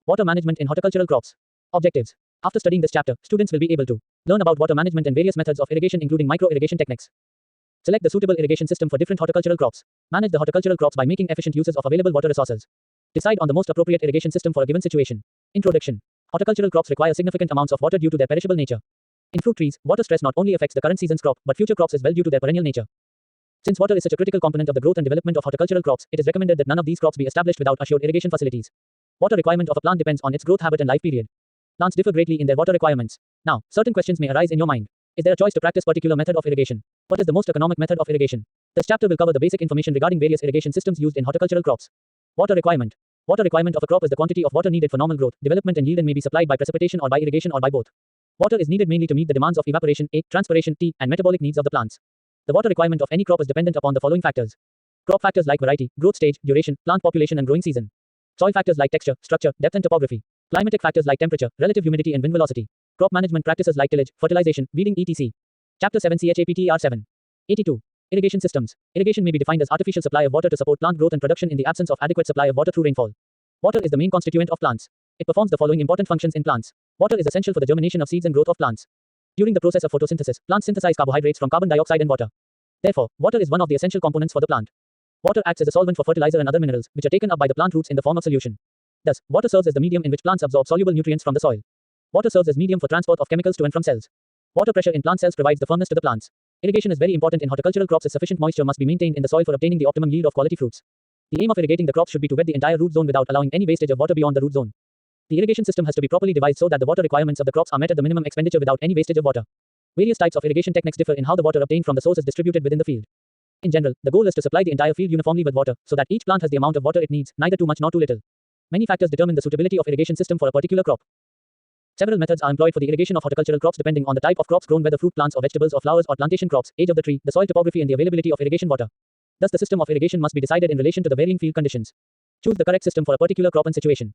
Water management in horticultural crops. Objectives. After studying this chapter, students will be able to learn about water management and various methods of irrigation including micro-irrigation techniques. Select the suitable irrigation system for different horticultural crops. Manage the horticultural crops by making efficient uses of available water resources. Decide on the most appropriate irrigation system for a given situation. Introduction. Horticultural crops require significant amounts of water due to their perishable nature. In fruit trees, water stress not only affects the current season's crop, but future crops as well due to their perennial nature. Since water is such a critical component of the growth and development of horticultural crops, it is recommended that none of these crops be established without assured irrigation facilities. Water requirement of a plant depends on its growth habit and life period. Plants differ greatly in their water requirements. Now, certain questions may arise in your mind. Is there a choice to practice particular method of irrigation? What is the most economic method of irrigation? This chapter will cover the basic information regarding various irrigation systems used in horticultural crops. Water requirement. Water requirement of a crop is the quantity of water needed for normal growth, development and yield and may be supplied by precipitation or by irrigation or by both. Water is needed mainly to meet the demands of evaporation, A, transpiration, T, and metabolic needs of the plants. The water requirement of any crop is dependent upon the following factors. Crop factors like variety, growth stage, duration, plant population and growing season. Soil factors like texture, structure, depth and topography. Climatic factors like temperature, relative humidity and wind velocity. Crop management practices like tillage, fertilization, weeding etc. Chapter 7 CHAPTER 7. 82. Irrigation systems. Irrigation may be defined as artificial supply of water to support plant growth and production in the absence of adequate supply of water through rainfall. Water is the main constituent of plants. It performs the following important functions in plants. Water is essential for the germination of seeds and growth of plants. During the process of photosynthesis, plants synthesize carbohydrates from carbon dioxide and water. Therefore, water is one of the essential components for the plant. Water acts as a solvent for fertilizer and other minerals, which are taken up by the plant roots in the form of solution. Thus, water serves as the medium in which plants absorb soluble nutrients from the soil. Water serves as medium for transport of chemicals to and from cells. Water pressure in plant cells provides the firmness to the plants. Irrigation is very important in horticultural crops as sufficient moisture must be maintained in the soil for obtaining the optimum yield of quality fruits. The aim of irrigating the crops should be to wet the entire root zone without allowing any wastage of water beyond the root zone. The irrigation system has to be properly devised so that the water requirements of the crops are met at the minimum expenditure without any wastage of water. Various types of irrigation techniques differ in how the water obtained from the source is distributed within the field. In general, the goal is to supply the entire field uniformly with water, so that each plant has the amount of water it needs, neither too much nor too little. Many factors determine the suitability of irrigation system for a particular crop. Several methods are employed for the irrigation of horticultural crops depending on the type of crops grown, whether fruit plants or vegetables or flowers or plantation crops, age of the tree, the soil topography and the availability of irrigation water. Thus the system of irrigation must be decided in relation to the varying field conditions. Choose the correct system for a particular crop and situation.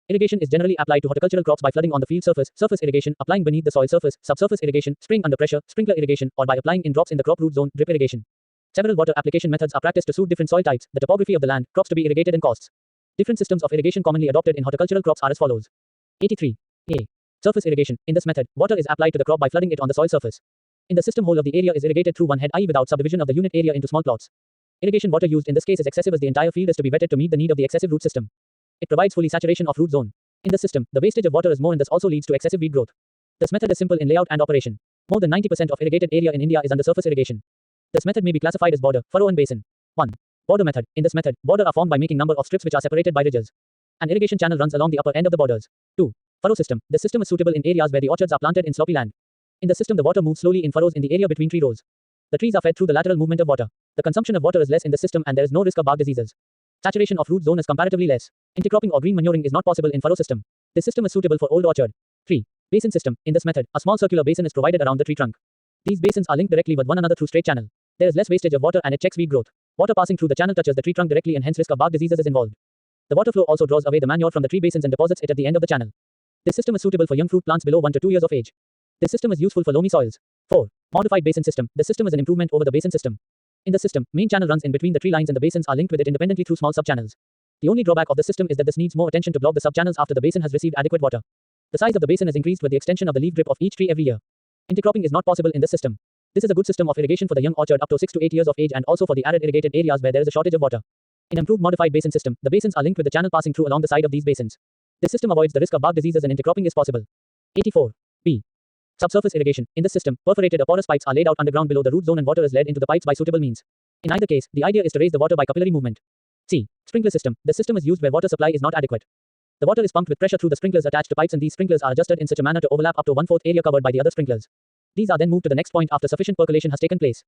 Irrigation is generally applied to horticultural crops by flooding on the field surface, surface irrigation, applying beneath the soil surface, subsurface irrigation, spraying under pressure, sprinkler irrigation, or by applying in drops in the crop root zone, drip irrigation. Several water application methods are practiced to suit different soil types, the topography of the land, crops to be irrigated and costs. Different systems of irrigation commonly adopted in horticultural crops are as follows. 83. A. Surface irrigation. In this method, water is applied to the crop by flooding it on the soil surface. In the system, whole of the area is irrigated through one head, i.e. without subdivision of the unit area into small plots. Irrigation water used in this case is excessive as the entire field is to be wetted to meet the need of the excessive root system. It provides fully saturation of root zone. In the system, the wastage of water is more and thus also leads to excessive weed growth. This method is simple in layout and operation. More than 90% of irrigated area in India is under surface irrigation. This method may be classified as border, furrow and basin. 1. Border method. In this method, border are formed by making number of strips which are separated by ridges. An irrigation channel runs along the upper end of the borders. 2. Furrow system. This system is suitable in areas where the orchards are planted in sloppy land. In the system, the water moves slowly in furrows in the area between tree rows. The trees are fed through the lateral movement of water. The consumption of water is less in the system and there is no risk of bark diseases. Saturation of root zone is comparatively less. Intercropping or green manuring is not possible in furrow system. This system is suitable for old orchard. 3. Basin system. In this method, a small circular basin is provided around the tree trunk. These basins are linked directly with one another through straight channel. There is less wastage of water and it checks weed growth. Water passing through the channel touches the tree trunk directly and hence risk of bark diseases is involved. The water flow also draws away the manure from the tree basins and deposits it at the end of the channel. This system is suitable for young fruit plants below 1 to 2 years of age. This system is useful for loamy soils. 4. Modified basin system. This system is an improvement over the basin system. In the system, main channel runs in between the tree lines and the basins are linked with it independently through small sub-channels. The only drawback of the system is that this needs more attention to block the sub-channels after the basin has received adequate water. The size of the basin is increased with the extension of the leaf drip of each tree every year. Intercropping is not possible in this system. This is a good system of irrigation for the young orchard up to 6 to 8 years of age and also for the arid irrigated areas where there is a shortage of water. In improved modified basin system, the basins are linked with the channel passing through along the side of these basins. This system avoids the risk of bark diseases and intercropping is possible. 84. B. Subsurface irrigation. In this system, perforated or porous pipes are laid out underground below the root zone and water is led into the pipes by suitable means. In either case, the idea is to raise the water by capillary movement. C. Sprinkler system. The system is used where water supply is not adequate. The water is pumped with pressure through the sprinklers attached to pipes and these sprinklers are adjusted in such a manner to overlap up to 1/4 area covered by the other sprinklers. These are then moved to the next point after sufficient percolation has taken place.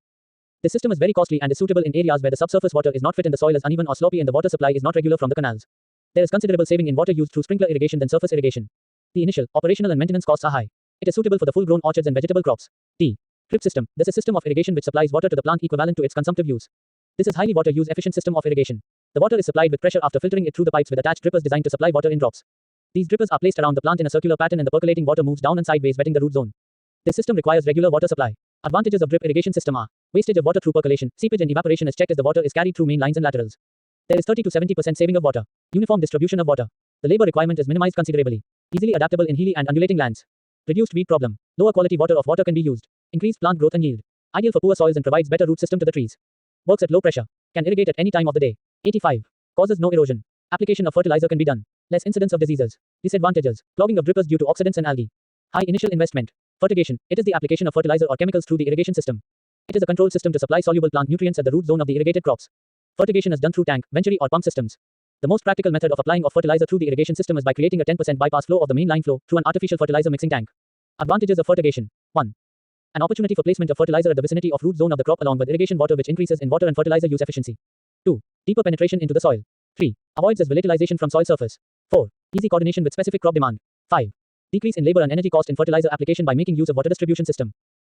This system is very costly and is suitable in areas where the subsurface water is not fit and the soil is uneven or sloppy and the water supply is not regular from the canals. There is considerable saving in water used through sprinkler irrigation than surface irrigation. The initial, operational and maintenance costs are high. It is suitable for the full-grown orchards and vegetable crops. D. Drip system. This is a system of irrigation which supplies water to the plant equivalent to its consumptive use. This is highly water use efficient system of irrigation. The water is supplied with pressure after filtering it through the pipes with attached drippers designed to supply water in drops. These drippers are placed around the plant in a circular pattern and the percolating water moves down and sideways wetting the root zone. This system requires regular water supply. Advantages of drip irrigation system are: wastage of water through percolation, seepage and evaporation is checked as the water is carried through main lines and laterals. There is 30 to 70% saving of water. Uniform distribution of water. The labor requirement is minimized considerably. Easily adaptable in hilly and undulating lands. Reduced weed problem. Lower quality water can be used. Increased plant growth and yield. Ideal for poor soils and provides better root system to the trees. Works at low pressure. Can irrigate at any time of the day. 85. Causes no erosion. Application of fertilizer can be done. Less incidence of diseases. Disadvantages. Clogging of drippers due to oxidants and algae. High initial investment. Fertigation. It is the application of fertilizer or chemicals through the irrigation system. It is a controlled system to supply soluble plant nutrients at the root zone of the irrigated crops. Fertigation is done through tank, venturi or pump systems. The most practical method of applying of fertilizer through the irrigation system is by creating a 10% bypass flow of the main line flow through an artificial fertilizer mixing tank. Advantages of fertigation. 1. An opportunity for placement of fertilizer at the vicinity of root zone of the crop along with irrigation water which increases in water and fertilizer use efficiency. 2. Deeper penetration into the soil. 3. Avoids its volatilization from soil surface. 4. Easy coordination with specific crop demand. 5. Decrease in labor and energy cost in fertilizer application by making use of water distribution system.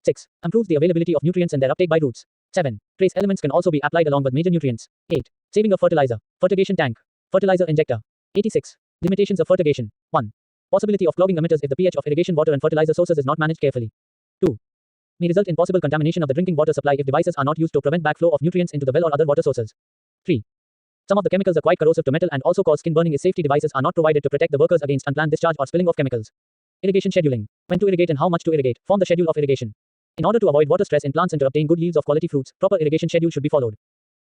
6. Improves the availability of nutrients and their uptake by roots. 7. Trace elements can also be applied along with major nutrients. 8. Saving of fertilizer. Fertigation tank. Fertilizer injector. 86. Limitations of fertigation. 1. Possibility of clogging emitters if the pH of irrigation water and fertilizer sources is not managed carefully. 2. May result in possible contamination of the drinking water supply if devices are not used to prevent backflow of nutrients into the well or other water sources. 3. Some of the chemicals are quite corrosive to metal and also cause skin burning if safety devices are not provided to protect the workers against unplanned discharge or spilling of chemicals. Irrigation scheduling. When to irrigate and how much to irrigate. Form the schedule of irrigation. In order to avoid water stress in plants and to obtain good yields of quality fruits, proper irrigation schedule should be followed.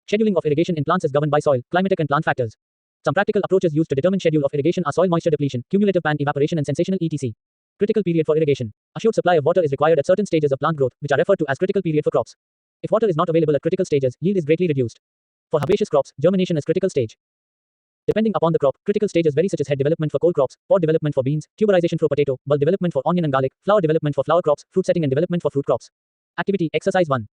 Scheduling of irrigation in plants is governed by soil, climatic and plant factors. Some practical approaches used to determine schedule of irrigation are soil moisture depletion, cumulative pan evaporation and sensational etc. Critical period for irrigation. Assured supply of water is required at certain stages of plant growth, which are referred to as critical period for crops. If water is not available at critical stages, yield is greatly reduced. For herbaceous crops, germination is critical stage. Depending upon the crop, critical stages vary such as head development for cole crops, pod development for beans, tuberization for potato, bulb development for onion and garlic, flower development for flower crops, fruit setting and development for fruit crops. Activity Exercise 1.